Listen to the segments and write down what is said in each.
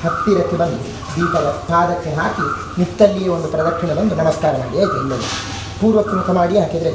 ಹತ್ತಿರಕ್ಕೆ ಬಂದು ದೀಪದ ಪಾದಕ್ಕೆ ಹಾಕಿ ನಿತ್ತಲ್ಲಿಯೇ ಒಂದು ಪ್ರದಕ್ಷಿಣೆ ಬಂದು ನಮಸ್ಕಾರ ಮಾಡಿ ಆಯಿತು. ಇಲ್ಲದೆ ಪೂರ್ವಕ್ಕೆ ಮುಖ ಮಾಡಿ ಹಾಕಿದರೆ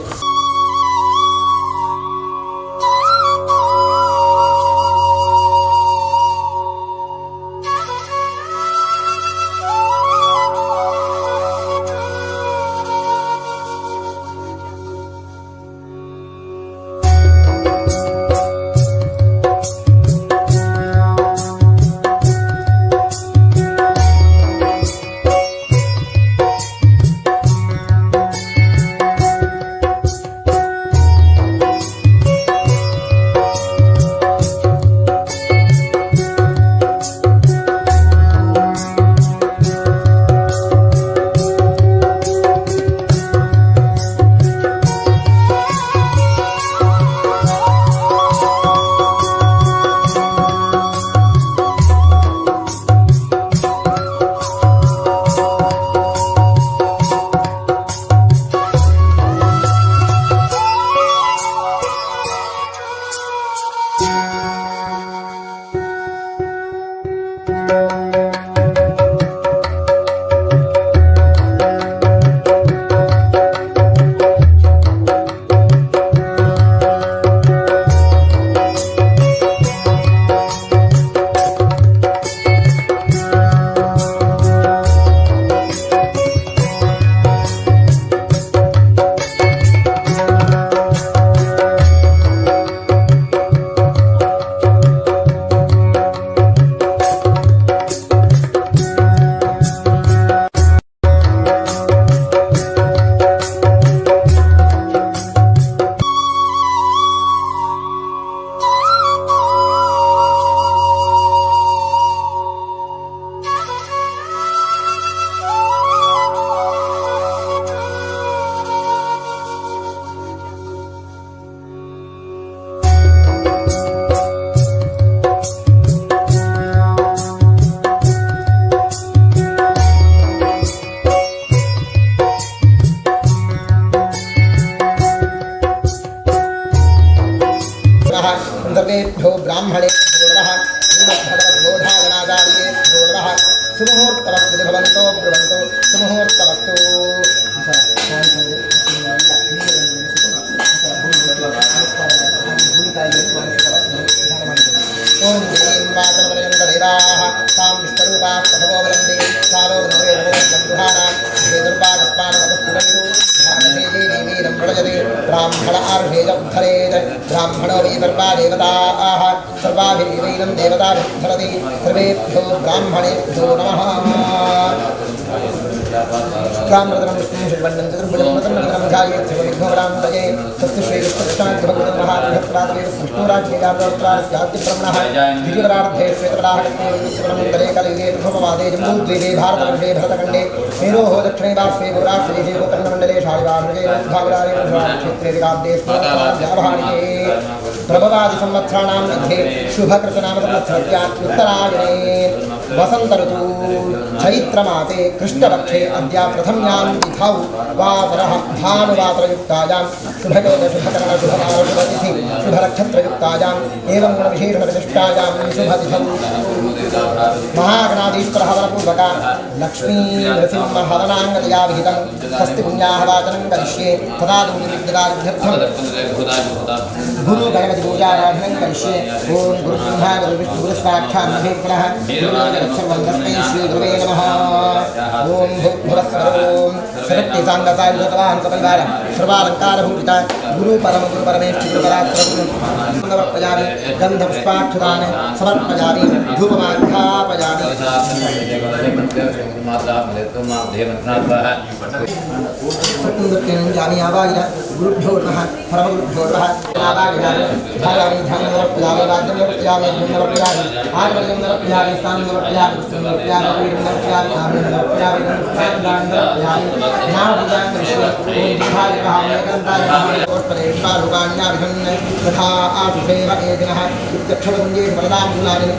सर्वेभ्यो ब्राह्मणेभ्यो नमः श्रीमद्भगवद्बोधायनाचार्येभ्यो नमः सुमुहूर्तवस्तु भवन्तो ब्रुवन्तु सुमुहूर्तवस्तु ओम देवीं वाचनपर्यन्तदेवाः तां विष्णुरूपाः तथोवलम्बे चारो बन्धुहाना दुर्वागस्मानवस्तुरन्तु ब्राह्मण आर्भेज उद्धरेत ब्राह्मणो वै सर्वा देवताः सर्वाभिर्वैनं देवताभिरुद्धरति सर्वेभ्यो ब्राह्मणेभ्यो नमः रामरत्नं विष्णुं शिवन्नं चतुर्भुजं रत्नं ध्यायेत् सर्वविघ्नोपशान्तये तस्य श्रीकृष्णकृष्णाभगवन्महात्मभक्तरादेव सृष्टोराज्ञेयाप्राप्त्यादिब्रह्मणः द्वितीयपदार्थे श्वेतपदाहकल्पे कलियुगे प्रथमवादे जम्बूद्वीपे भारतवर्षे भरतखण्डे मेरोः दक्षिणे वाष्पे गोराश्रीजे गोकर्णमण्डले शालिवार्णगे भागराजे क्षेत्रे विकाब्दे स्मृताभाणिके प्रभवादिसंवत्सराणां मध्ये शुभकृतनामसंवत्सरस्याम् उत्तरायणे वसन्तऋतु चैत्रमासे कृष्णपक्षे अद्य प्रथम्यां तिथौ वासरः भानुवासरयुक्तायां शुभयोगशुभकरणशुभवारशुभतिथि शुभनक्षत्रयुक्तायाम् एवं गुणविशेषणविशिष्टायां शुभतिथौ महागणाधीश्वरः वरपूर्वक लक्ष्मी नृसिंहहवनाङ्गतया विहितं स्वस्ति पुण्याः वाचनं करिष्ये तदा दुर्निविद्यतार्थं गुरुगणपतिपूजाराधनं करिष्ये ॐ गुरुब्रह्मा गुरुविष्णुगुरुसाक्षात् महेश्वरः गुरुर्गणपतिर्वन्दस्मै श्रीगुरुवे नमः ॐ भूर्भुवस्सुवरों सरक्तिसाङ्गसायुधवाहं कपल्वारं सर्वालङ्कारभूषिता गुरुपरमगुरुपरमेष्ठिगुरुपराक्रमं समर्पयामि गन्धपुष्पाक्षतान् समर्पयामि धूपमाघ्रापयामि जामि आवागिन गुरुभ्यो नमः परमगुरुभ्यो नमः आवागिनामि धायामि ध्यानं समर्पयामि वाद्यं समर्पयामि यज्ञं समर्पयामि आत्मलिंगं समर्पयामि स्थानं समर्पयामि पुष्पं समर्पयामि वीर्यं समर्पयामि कामं समर्पयामि दानं समर्पयामि नामपूजां करिष्ये ॐ दीर्घायुः मेकन्ताय पुष्परेष्मारुकाण्याभिहन् तथा आसुषेव एदिनः इत्यक्षरपुञ्जे वरदां मूलानि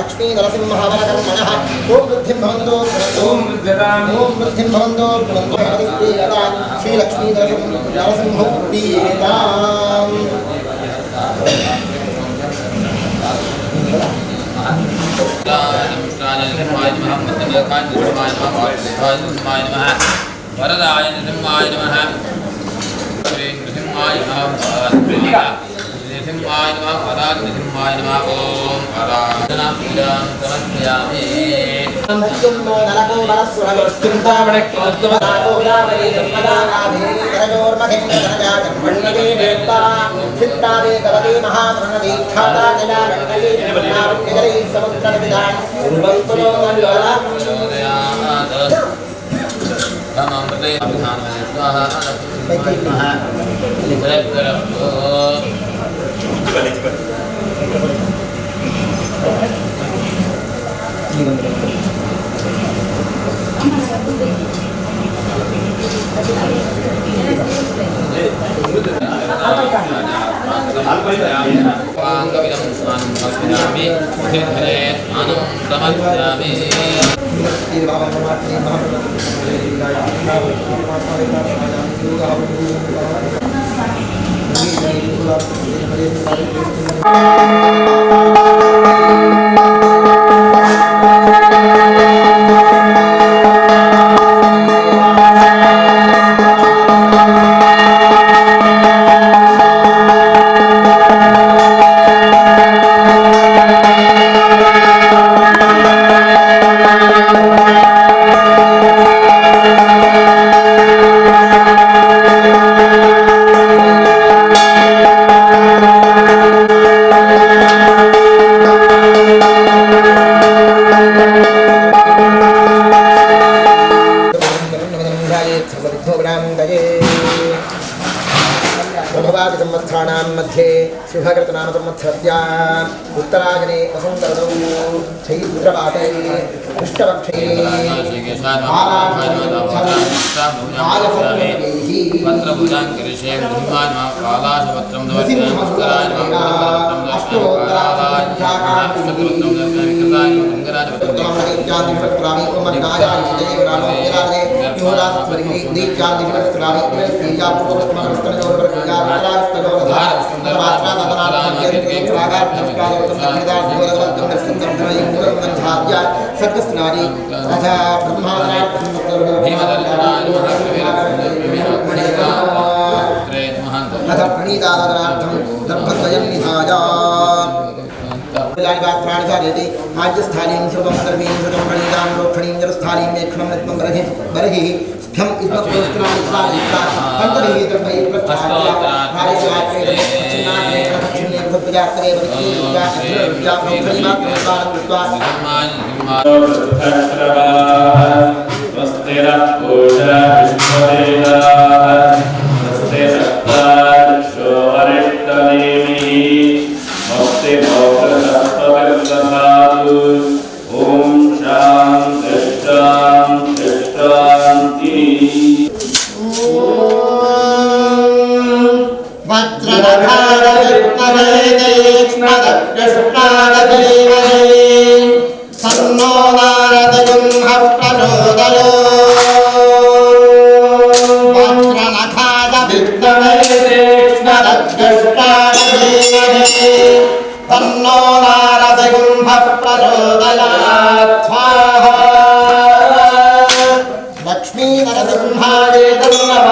लक्ष्मी नरसिंहवरकर्मणः ओम वृद्धिं भवन्तु ओम वृद्धिदां ओम वृद्धिं भवन्तु श्री लक्ष्मी नरसिंहवरकर्मणः वरदाय नृसिंहाय नमः श्री नृसिंहाय नमः नृसिंहाय नमः वराज नृसिंहाय नमः ओम आराधनां पूजां समर्पयामि नमो नरको वरस्वरस्कृतावणे क्रोधवनाकोदावने सम्पदानाधे करजोर्मखेन्द्रजया कर्मण्यते वेत्ता चित्तादे कवते महाप्रणदे ख्याता जया मण्डले नामकेजले समुद्रविदां उर्वन्तुलो मण्डलां नमोते अभिधानवने स्वाहा मध्ये शुभकृतनाम संवत्सरस्य उत्तरायणे वसन्तऋतौ चैत्रमासे कृष्णपक्षे सर्गस्नारी राजा अथ प्रणीतादरार्थं दर्भद्वयं निधाय आज्यस्थानीं श्रुतं सर्वीं श्रुतं प्रणीतां रोक्षणीं जलस्थानीं मेक्षणं नित्यं बर्हिः स्थ्यम् इत्मत्पुरस्कृतां पन्तभिः द्रव्यैः प्रत्याहार्य स्वस्तिरः पूषा विश्ववेदाः स्वस्ति नस्तार्क्ष्यो अरिष्टनेमिः स्वस्ति भोक्तृहस्पतिर्दधातु ॐ शान्ति शान्ति शान्तिः वज्रनखारविद्महेतीक्ष्णदक्षिणादधीमहि तन्नो नारदगुंहः प्रचोदयात् वज्रनखारविद्महेतीक्ष्णदक्षिणादधीमहि तन्नो नारदगुंहः प्रचोदयात् स्वाहा लक्ष्मीनरसिंहाय नमः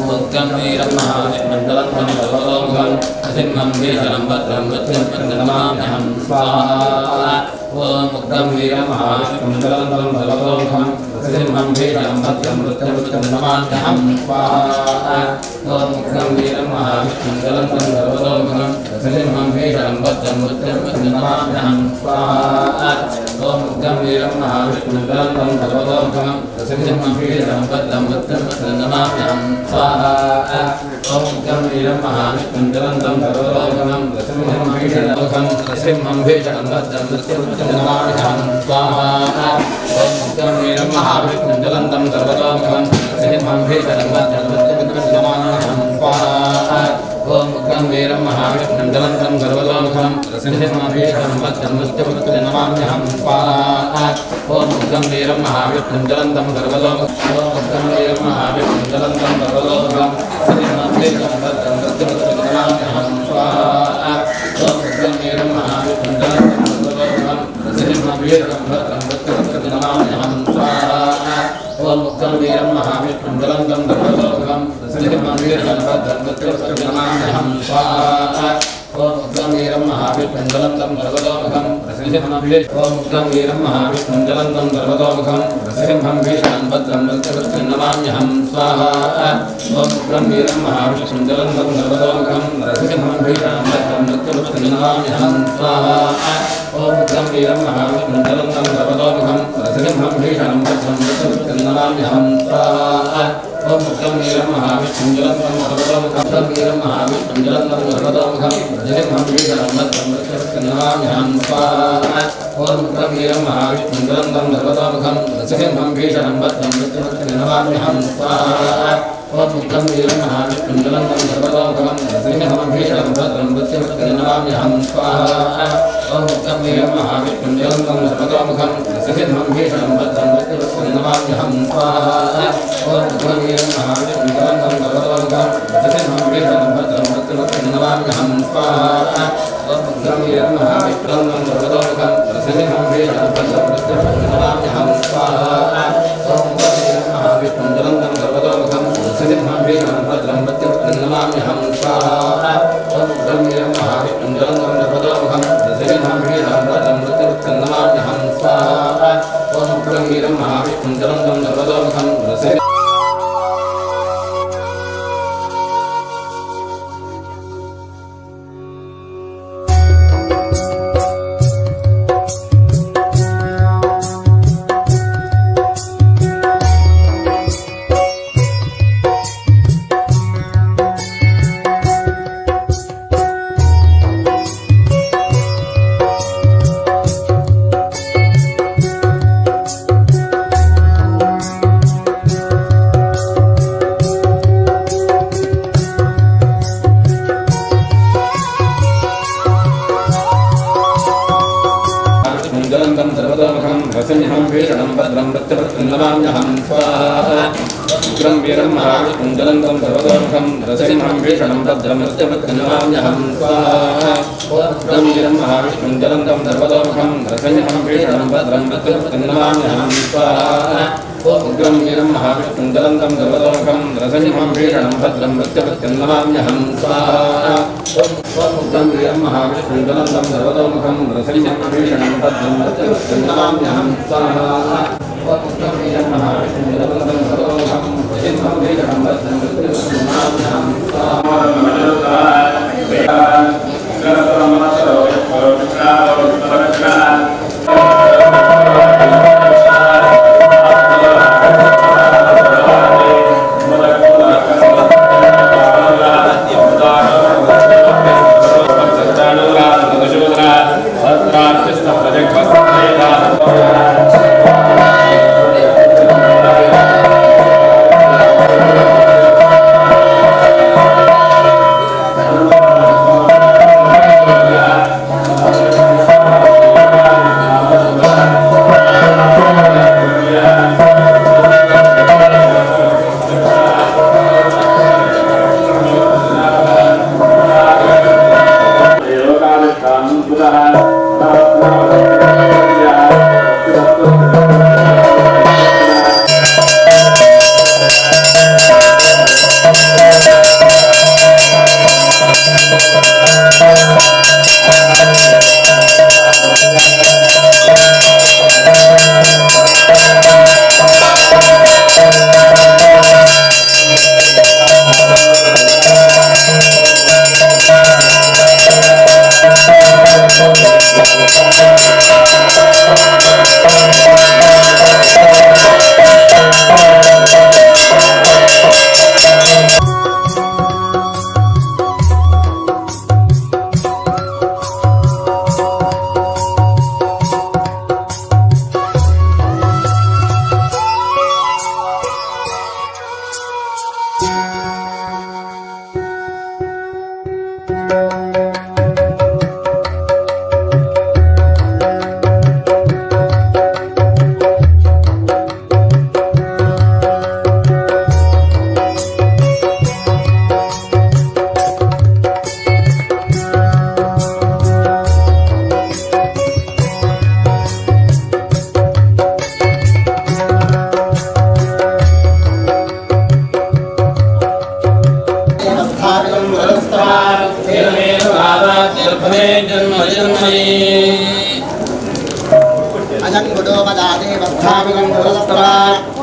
Muktam Viram Mahamandalam Mandalam Asimmam Visharam Bhadram Bhadram Mandalam Swaha Muktam Viram Mahamandalam Mandalam Asimmam Visharam Bhadram Bhadram Mandalam Swaha Muktam Viram Mahamandalam Mandalam Asimmam Visharam Bhadram Bhadram Mandalam Swaha Muktam Viram Mahamandalam Mandalam Asimmam Visharam Bhadram Bhadram Mandalam Swaha Om Gambhiram Mahamandalam Sarvalokanam Rasimham Bhishanalokam Rasimham Bhishanambhadram Rasimham Swaha Om Gambhiram Mahamandalam Sarvalokanam Rasimham Bhishanambhadram Rasimham Swaha Om Gambhiram Mahamandalam Sarvalokanam Rasimham Bhishanambhadram Rasimham Swaha Om Gambhiram Mahamandalam Sarvalokanam Gambhiram Mahamandalam Sarvalokanam Rasimham Bhishanambhadram Rasimham Swaha Om Gambhiram Mahamandalam Sarvalokanam Rasimham Bhishanambhadram Rasimham Swaha Om Gambhiram Mahamandalam Sarvalokanam Rasimham Bhishanambhadram Rasimham Swaha Om Gambhiram Mahamandalam Sarvalokanam Rasimham Bhishanambhadram Rasimham Bhishanambhadram Rasimham Swaha Om Gambhiram Mahamandalam Sarvalokanam Rasimham Bhishanambhadram Rasimham Swaha Om Gambhiram Mahamandalam Sarvalokanam Rasimham Bhishanambhadram Rasimham Swaha Om Gambhiram Mahamandalam Sarvalokanam Rasimham Bhishanambhadram Rasimham Swaha Om Gambhiram Mahamandalam Sarvalokanam Rasimham Bhishanambhadram Rasimham Swaha Om Gambhiram Mahamandalam Sarvalokanam Rasimham Bhishanambhadram Rasimham Swaha Om Gambhiram Mahamandalam Sarvalokanam Rasimham Bhishanambhadram Rasimham Swaha Om Gambhiram Mahamandalam Sarvalokanam Rasimham Bhishanambhadram Rasimham Swaha Om Gambhiram Mahamandalam Sarvalokanam Rasimham Bhishanambhadram Rasimham Swaha Om Gambhiram Mahamandalam Sarvalokanam Rasimham Bhishanambhadram Rasimham Swaha Om Gambhiram Mahamandalam Sarvalokanam Rasimham Bhishanambhadram Rasimham Swaha Om Gambhiram Mahamandalam Sarvalokanam Rasimham Rasimham Bhishanambhadram Rasimham Swaha Gambhiram Mahamandalam Sarvalokanam Rasimham Bhishanambhadram Rasimham Swaha Gambhiram Mahamandalam Sarvalokanam Rasimham Bhishanambhadram Rasimham Swaha Gambhiram Mahamandalam Sarvalokanam Rasimham Bhishanambhadram Rasimham Swaha Gambhiram Mahamandalam Sarvalokanam Rasimham Bhishanambhadram Rasimham Swaha Gambhiram Mahamandalam Sarvalokanam Rasimham Bhishanambhadram Rasimham Swaha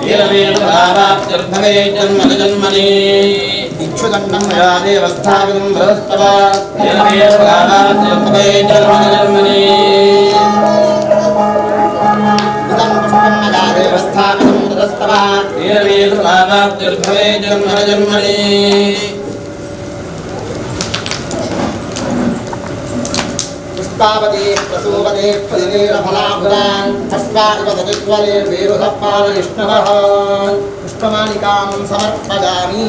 ीरवेदभावाप्त्यर्थवे जन्मनि इक्षुदण्डं मया देवस्थापितं बृहस्तवा ीरवेदभावाप्त्यर्थवे जन्मनि इदं पुष्पं मया देवस्थापितं बृहस्तवा ीरवेदभावाप्त्यर्थवे जन्मनि पुष्पावते प्रसूवते फलितेरफलाभुतान् पुष्पादिपतज्वले वेरुधपालविष्णवः पुष्पमालिकां समर्पयामि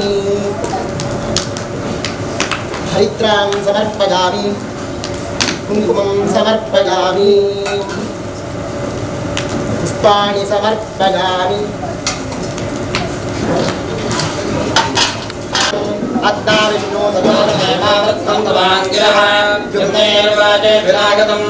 हरिद्रां समर्पयामि कुङ्कुमं समर्पयामि पुष्पाणि समर्पयामि अद्दा विष्णु सदानमेवावृत्तन्तवाङ्गिरः युद्धेर्वाजे विरागतम्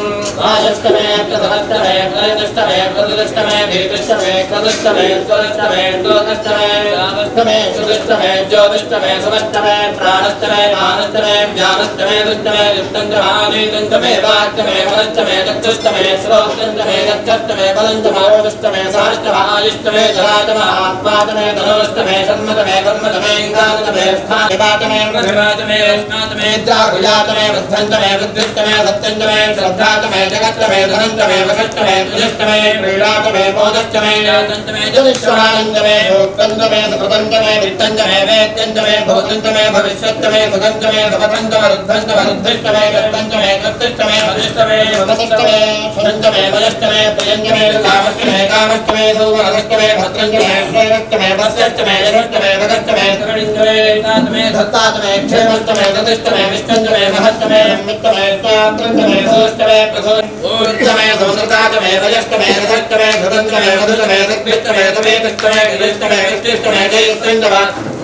आयष्टमे प्रथमष्टमे त्रयदष्टमे प्रतिदष्टमे धीतिष्टमे क्रतुष्टमे स्वदष्टमे द्वादष्टमे रामष्टमे सुदष्टमे ज्योतिष्टमे समष्टमे प्राणष्टमे मानष्टमे व्यानष्टमे दुष्टमे युक्तञ्चमानीतञ्चमे वाक्यमे फलष्टमे चक्षुष्टमे श्रोत्रञ्चमे दक्षष्टमे बलञ्चमावष्टमे सहष्टमायुष्टमे जराजमे आत्मातमे धनोष्टमे सन्मतमे कर्मतमे इन्द्रातमे स्थाने वाचमे प्रतिवाचमे स्नातमे द्रागुजातमे वृद्धन्तमे वृद्धिष्टमे सत्यन्तमे श्रद्धातमे जगत्तमे धनन्तमे वशष्टमे तुजष्टमे क्रीडातमे बोधष्टमे यातन्तमे जनिष्ठमानन्दमे भोक्तन्तमे सुकृतन्तमे वित्तन्तमे वेत्यन्तमे भूतन्तमे भविष्यत्तमे सुगन्तमे सपतन्तमे रुद्धन्तमे रुद्धिष्टमे गत्तन्तमे गत्तिष्टमे भजिष्टमे वमसिष्टमे सुरन्तमे वजष्टमे प्रियन्तमे कामष्टमे कामष्टमे सौवरष्टमे भद्रन्तमे श्रेयष्टमे वस्यष्टमे यशष्टमे वगष्टमे करणिन्दमे नातमे धत्तातमे क्षेमष्टमे दतिष्टमे विष्टन्तमे महत्तमे मित्तमे स्वात्रन्तमे सोष्टमे प्रसोष्टमे संसृतातमे वजष्टमे रसष्टमे घृतन्तमे मधुतमे सत्विष्टमे समेतष्टमे गिरिष्टमे विष्टिष्टमे जयिष्टमे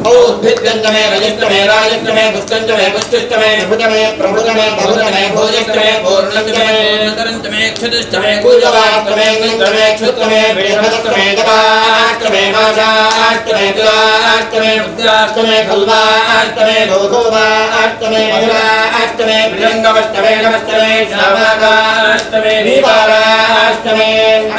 औद्भिद्यन्तमे रजिष्टमे राजिष्टमे पुष्टन्तमे पुष्टिष्टमे विभुतमे प्रभुतमे बहुतमे भोजिष्टमे पूर्णन्तमे करन्तमे क्षुतिष्टमे पूजवाष्टमे निन्द्रमे क्षुत्तमे विषभस्तमे जपाष्टमे माषाष्टमे तिलाष्टमे उद्याष्टमे खल्वाष्टमे गोधूमाष्टमे मधुराष्टमे प्रियङ्गमष्टमे नमष्टमे श्रावकाष्टमे दीपाराष्टमे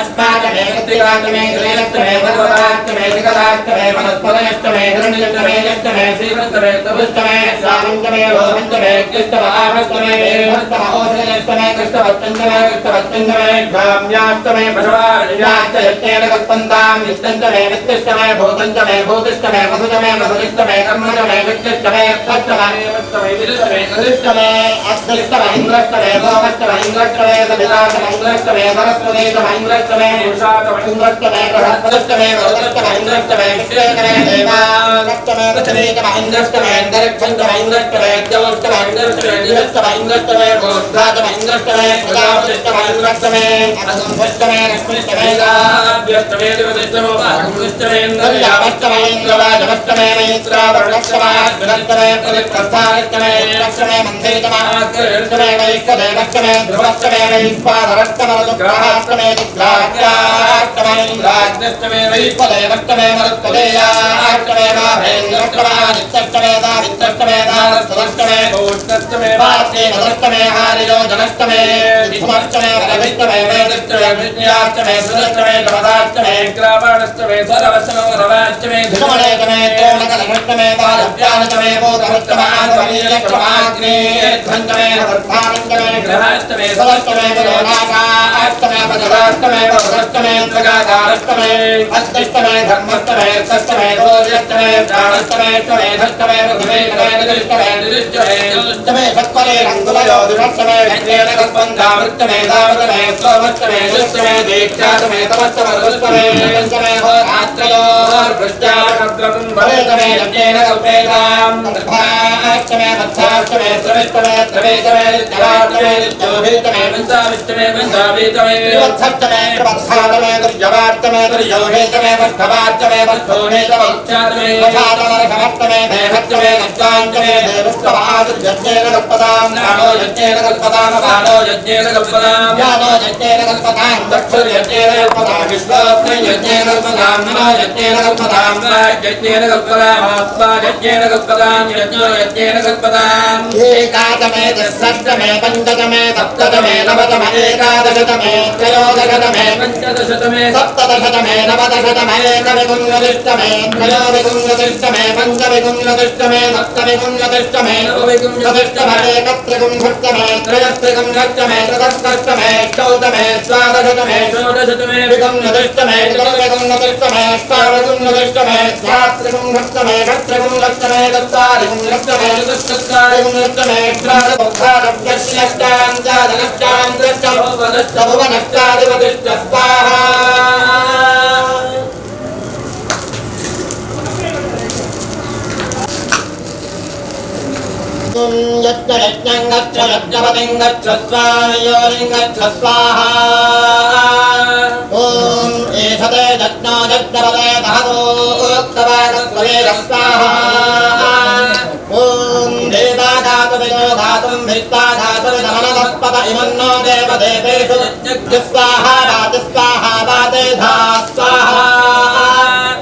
अष्टाष्टमे कृत्तिकाष्टमे त्रयष्टमे भगवताष्टमे विकलाष्टमे वनस्पतयष्टमे हिरण्यष्टमे यष्टमे श्रीवष्टमे तपुष्टमे श्रावन्तमे रोहन्तमे कृष्णमाष्टमे वीरभस्तम ओषधयष्टमे कृष्णवत्तन्तमे कृष्णवत्तन्तमे भ्राम्याष्टमे पशवाष्टयष्टेन कल्पन्तां विष्टन्तमे वित्तिष्टमे भूतन्तमे भूतिष्टमे वसुतमे वसुतिष्टमे कर्मजमे वित्तिष्टमे अष्टमे विष्टमे कृष्णमे अष्टमे इन्द्रष्टमे सोमष्टमे इन्द्रष्टमे सविताष्टमे इन्द्रष्टमे सरस्वतीष्टमे इन्द्रष्टमे उषाष्टमे इन्द्रष्टमे बृहस्पतिष्टमे वरुणष्टमे इन्द्रष्टमे विष्णुष्टमे देवाष्टमे पृथ्वीष्टमे इन्द्रष्टमे अन्तरिक्षष्टमे इन्द्रष्टमे ज्योष्टमे इन्द्रष्टमे दिवष्टमे इन्द्रष्टमे गोष्ठाष्टमे इन्द्रष्टमे प्रजापतिष्टमे इन्द्रष्टमे अनसंभष्टमे रश्मिष्टमे गाभ्यष्टमे दिवतिष्टमे वागुष्टमे इन्द्रयावष्टमे इन्द्रवाजमष्टमे मैत्रावरुणष्टमे प्रतिप्रस्थानष्टमे लक्ष्मे मन्दिरतमाष्टमे वैष्णदेवष्टमे ध्रुवष्टमे वैश्वानरष्टमे रुद्राष्टमे रुद्राष्ट्याष्टमे इन्द्राग्नष्टमे वैश्वदेवष्टमे मरुत्तदेयाष्टमे माभेन्द्रष्टमे आदित्यष्टमे दावित्रष्टमे दारस्वदष्टमे भूष्णष्टमे पार्थेनष्टमे हारियोजनष्टमे विष्णुष्टमे रविष्टमे वेदष्टमे विष्ण्याष्टमे सुदष्टमे गमदाष्टमे ग्रामाणष्टमे सरवष्टमे रवाष्टमे धृमणेतमे तोणकलष्टमे पादव्यानतमे बोधवष्टमे आध्वर्यलक्ष्माग्ने ध्वन्तमे हवर्धानन्दमे ग्रहाष्टमे सदष्टमे पदोनाकाष्टमे पदराष्टमे पदष्टमे प्रगाधारष्टमे अष्टमे धर्मष्टमे षष्टमे दोर्यष्टमे प्राणष्टमे ष्टमे धष्टमे पृथ्वीष्टमे निदिष्टमे निदिष्टमे चतुष्टमे सत्परे रङ्गुलयो दुरष्टमे व्यज्ञेन कल्पन्तामृष्टमे दावतमे सोमष्टमे दुष्टमे दीक्षातमे तमष्टमे रुष्टमे पञ्चमे होरात्रयोर्भृष्टाकद्रतुम्बरेतमे यज्ञेन कल्पेताम् अष्टमे मत्साष्टमे त्रिविष्टमे त्रिवेशमे जलाष्टमे ज्योतिष्टमे पञ्चाविष्टमे पञ्चावीतमे त्रिवत्सष्टमे त्रिवत्सातमे त्रिजवाष्टमे त्रियोहेतमे वष्टवाष्टमे वष्टोहेतमे वशातमे वशातमर्षवत्तमे देवत्तमे नच्चाञ्चमे देवत्तवादिर्यज्ञेन कल्पतां ज्ञानो यज्ञेन कल्पतां बाणो यज्ञेन कल्पतां ज्ञानो यज्ञेन कल्पतां चक्षुर्यज्ञेन कल्पतां विश्वोऽग्नि यज्ञेन कल्पतां नमो यज्ञेन कल्पतां यज्ञेन कल्पतां आत्मा यज्ञेन कल्पतां यज्ञो यज्ञेन कल्पतां एकादमे दशमे पञ्चदमे सप्तदमे नवदमे एकादशतमे त्रयोदशतमे पञ्चदशतमे सप्तदशतमे नवदशतमे एकविंशतिष्टमे त्रयोविंशतिष्टमे पञ्चविंशतिष्टमे सप्तविंशतिष्टमे नवविंशतिष्टमे एकत्रिविंशतिष्टमे त्रयस्त्रिविंशतिष्टमे चतुष्टमे चौदमे द्वादशतमे षोडशतमे विंशतिष्टमे चतुर्विंशतिष्टमे अष्टाविंशतिष्टमे सहस्रविंशतिष्टमे षट्विंशतिष्टमे चत्वारिंशतिष्टमे चतुष्चत्वारिंशतिष्टमे भुवनश्चाधिपतिश्च स्वाहा यज्ञं गच्छ यज्ञपतिं गच्छ स्वायोनिं गच्छ स्वाहा ॐ एषते यज्ञो यज्ञपते महतोक्तवागस्त्वमेव स्वाहा ॐ देवा धातुविदो धातुं भित्ता धातुविदमनवस्पत इमन्नो देवदेवेषु स्वाहा वाते धा स्वाहा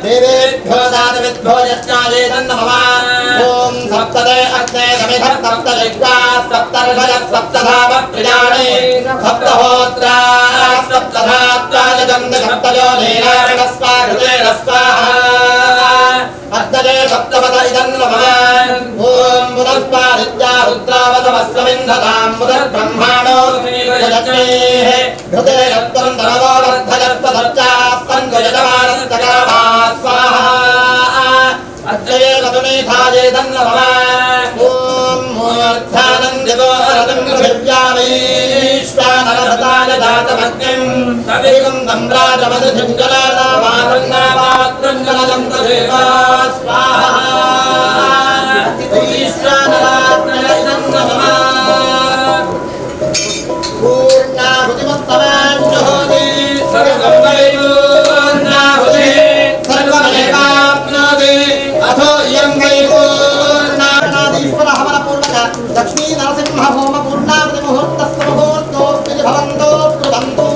देवेभ्यो दातविद्भ्यो यज्ञायेतन्नमः ॐ सप्तदे अग्ने समिधः सप्तदिग्वा सप्तर्षयः सप्तधाम प्रियाणि सप्तहोत्रा सप्तधात्वा यजन्ति सप्तयो नीरायणस्वाकृतेन स्वाहा अग्नये सप्तपद इदन्नमः ॐ बुधस्वादित्या रुद्रावतमस्वमिन्धतां बुधर्ब्रह्माणो यजग्नेः हृदे रत्वं धनवो वर्धयस्वधर्चास्पन्द्वयजमानस्तकामा स्वाहा अद्वये वसुमेधायेदन्नमः ॐ मूर्धानन्दिवो रतं पृथिव्यामीश्वानरभृताय दातमग्निं तवेगं सम्राजमधुजलादावारङ्गावात्रङ्गलं तदेवा स्वाहा ईश्वानरात्मयं नमः पूर्णाहुतिमस्तवाञ्जहोति सर्वं वै पूर्णाहुतिः सर्वमेवाप्नोति अथो इयं वै पूर्णानादीश्वरः वरपूर्णः लक्ष्मी नरसिंह होम पूर्णावति मुहूर्तस्य मुहूर्तोऽस्ति भवन्तो कृतन्तु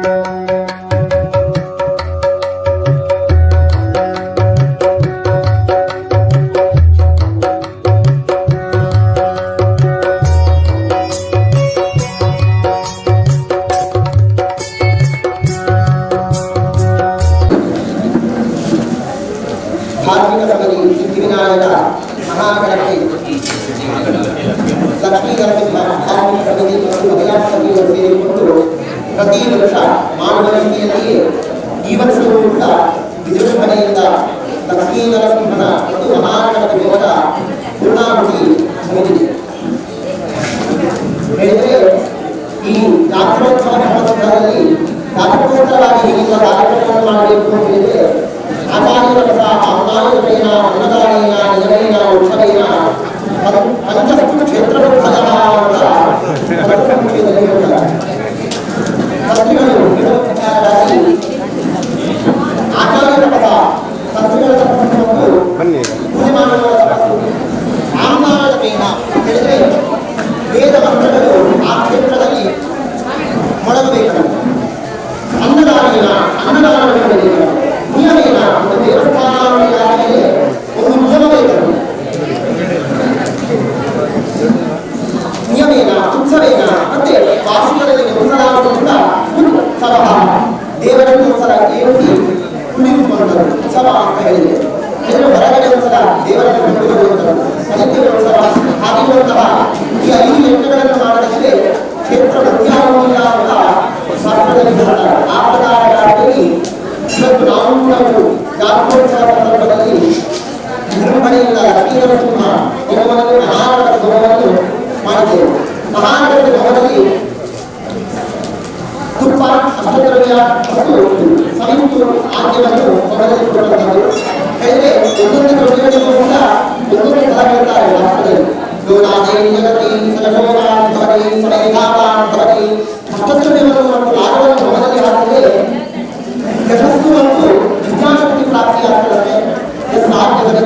धार्मिक समिति सिद्धिविनायक महागणपति लक्ष्मी गणपति धार्मिक समिति ಮತ್ತು ಅಭಿಲಾಷಿ ಸೇರಿಕೊಂಡು ಪ್ರತಿ ವರ್ಷ ಮಾಡುವ ರೀತಿಯಲ್ಲಿ ಈ ವರ್ಷವೂ ಕೂಡ ವಿಜೃಂಭಣೆಯಿಂದ ಲಕ್ಷ್ಮೀ ನರಸಿಂಹನ ಮತ್ತು ಮಹಾಗಣಪತಿ ದೇವರ ಪೂರ್ಣಾಹುತಿ ಮುಗಿದಿದೆ. ಹೇಳಿದರೆ ಈ ಜಾತ್ರೋತ್ಸವ ಸಂದರ್ಭದಲ್ಲಿ ಜಾತ್ರೋತ್ಸವವಾಗಿ ಹೀಗಿರುವ ಕಾರ್ಯಕ್ರಮವನ್ನು ಮಾಡಬೇಕು ಅಂತ ಹೇಳಿದರೆ ಆಚಾರ್ಯರಸ ಆಮ್ನಾಯಕೈನ ಅನ್ನದಾನೇನ ನಿಜಗೈನ ಉತ್ಸವೈನ ಪಂಚಸ್ತು ಕ್ಷೇತ್ರವೃತ್ತಃ ಅಂತ ಪಂಚಸಂಖ್ಯೆಯಲ್ಲಿ ಹೇಳ್ತಾರೆ. ಕರ್ತಿಗಳು ಹೇಳುವ ಪ್ರಕಾರವಾಗಿ ಆಚಾರ್ಯರ ಪದ ಕರ್ತಿಗಳ ತಪಸ್ಸು ಪೂಜೆ ಮಾಡುವ ತಪಸ್ಸು ಆಮ್ನಾಯಕೈನ ಹೇಳಿದರೆ ವೇದ ಮಂತ್ರಗಳು ಆ ಕ್ಷೇತ್ರದಲ್ಲಿ ಮೊಳಗಬೇಕು. ಅನ್ನದಾನೇನ ಅನ್ನದಾನಗಳಿಗೆ ನಿಯಮೇನ ಒಂದು ದೇವಸ್ಥಾನಗಳಿಗೆ ಒಂದು ನಿಯಮ ಬೇಕು. ನಿಯಮೇನ ಉತ್ಸವೇನ ಮತ್ತೆ ವಾರ್ಷಿಕದಲ್ಲಿ ಉತ್ಸವ ಉತ್ಸವ ದೇವರನ್ನು ಒಂದ್ಸಲ ಏರಿಸಿ ಕುಳಿತುಕೊಂಡರು ಉತ್ಸವ ಅಂತ ಹೇಳಿದೆ. ಇದನ್ನು ಹೊರಗಡೆ ಒಂದ್ಸಲ ದೇವರನ್ನು ಕುಳಿತುಕೊಳ್ಳುವಂಥದ್ದು ಅದಕ್ಕೆ ಒಂದ್ಸಲ ಹಾಗಿರುವಂತಹ ಈ 5 ಯಜ್ಞಗಳನ್ನು ಮಾಡಲಿಕ್ಕೆ ಕ್ಷೇತ್ರ ಉದ್ಯಾನವನ ಅಂತ ಶಾಸ್ತ್ರದಲ್ಲಿ ಹೇಳ್ತಾರೆ. ಆ ಪ್ರಕಾರವಾಗಿ ಇವತ್ತು ನಾವು ಜಾತ್ರೋತ್ಸವ ಸಂದರ್ಭದಲ್ಲಿ ವಿಜೃಂಭಣೆಯಿಂದ ಲಕ್ಷ್ಮೀ ನರಸಿಂಹ ಹೋಮವನ್ನು ಮಹಾಗಣಪತಿ ಹೋಮವನ್ನು ಮಾಡಿದ್ದೇವೆ. ಮಹಾಗಣಪತಿ ಹೋಮದಲ್ಲಿ ತುಪ್ಪ ಅಷ್ಟದ್ರವ್ಯ ಮತ್ತು ಸವಿತ್ತು ಆಜ್ಞೆಯನ್ನು ಹೋಮದಲ್ಲಿ ಕೊಡುವಂಥದ್ದು. ಹೇಳಿದ್ರೆ ಒಂದೊಂದು ದ್ರವ್ಯಗಳಿಗೂ ಕೂಡ ಒಂದೊಂದು ಫಲ ಹೇಳ್ತಾರೆ ಶಾಸ್ತ್ರದಲ್ಲಿ. ಯೋನಾದೇವಿ ಜಗತಿ ಸಗಶೋಭಾನ್ ಭವತಿ ಸಮೇಧಾವಾನ್ ಭವತಿ ಅಷ್ಟದ್ರವ್ಯವನ್ನು ಮತ್ತು ಲಾಭವನ್ನು ಹೋಮದಲ್ಲಿ ಹಾಕಿದರೆ ಯಶಸ್ಸು ಮತ್ತು ವಿದ್ಯಾಶಕ್ತಿ ಪ್ರಾಪ್ತಿಯಾಗ್ತದೆ. ಸಾಧ್ಯತೆ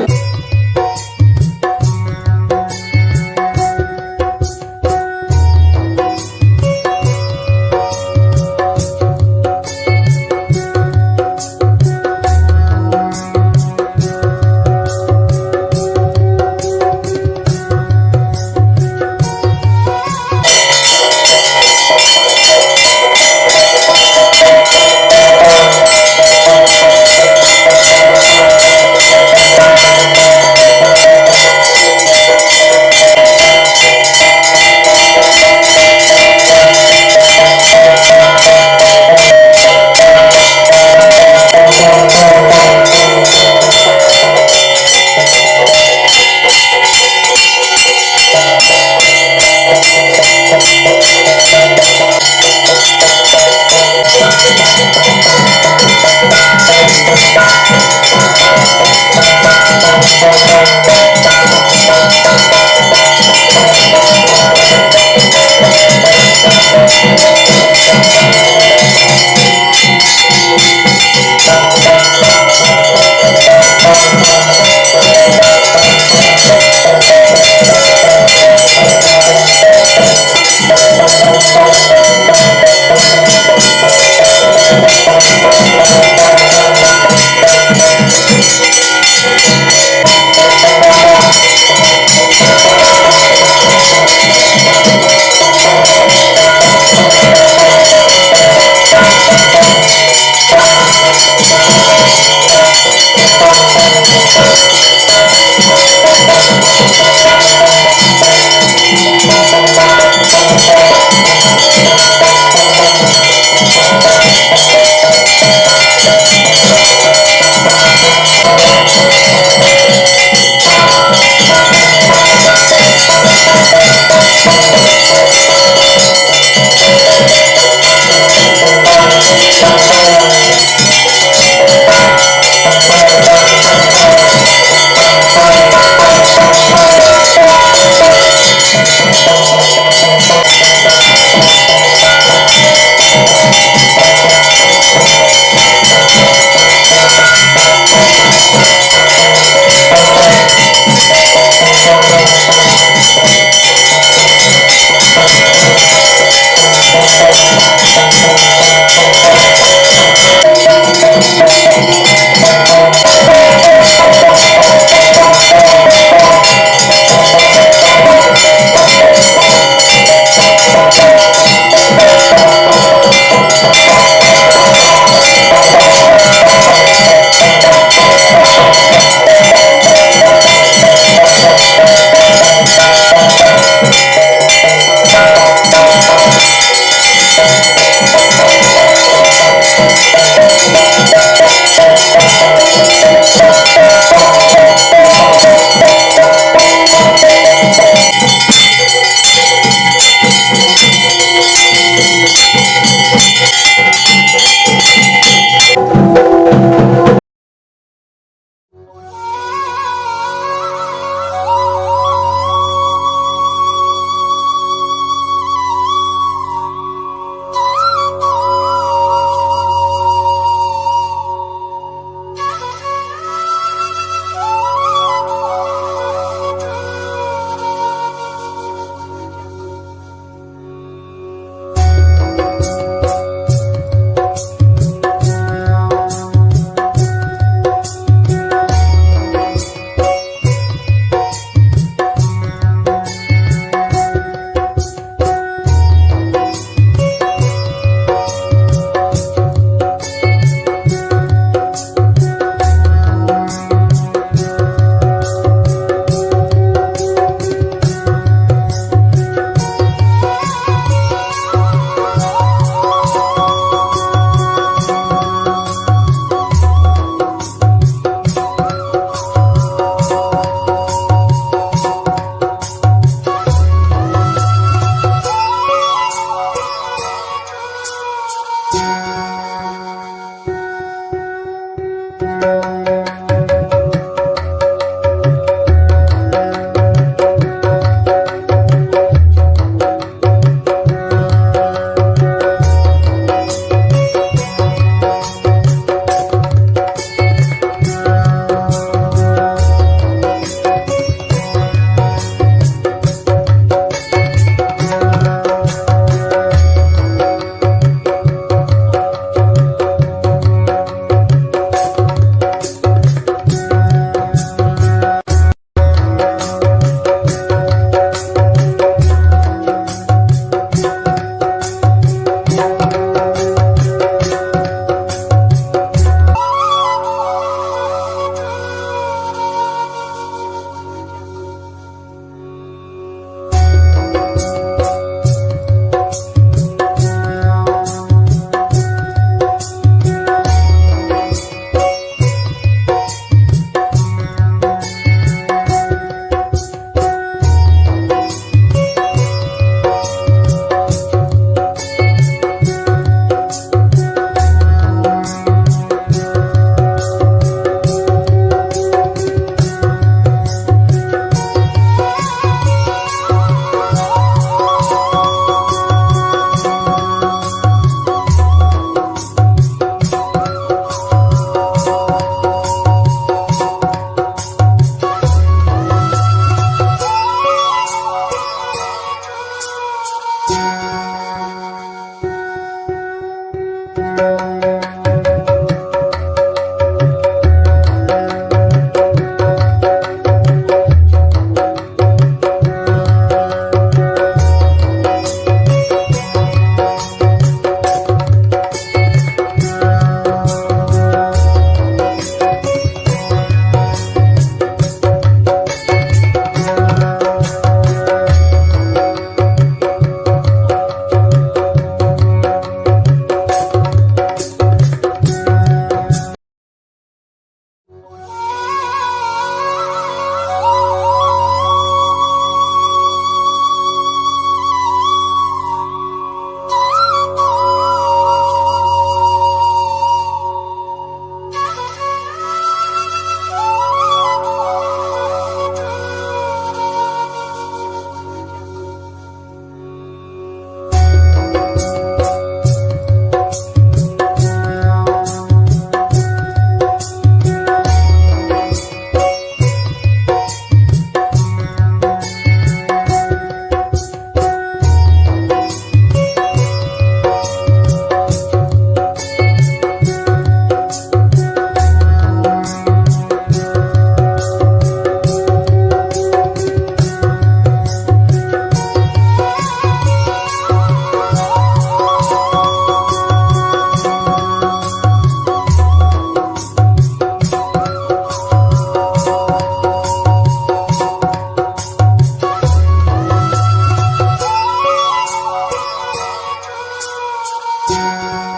नमः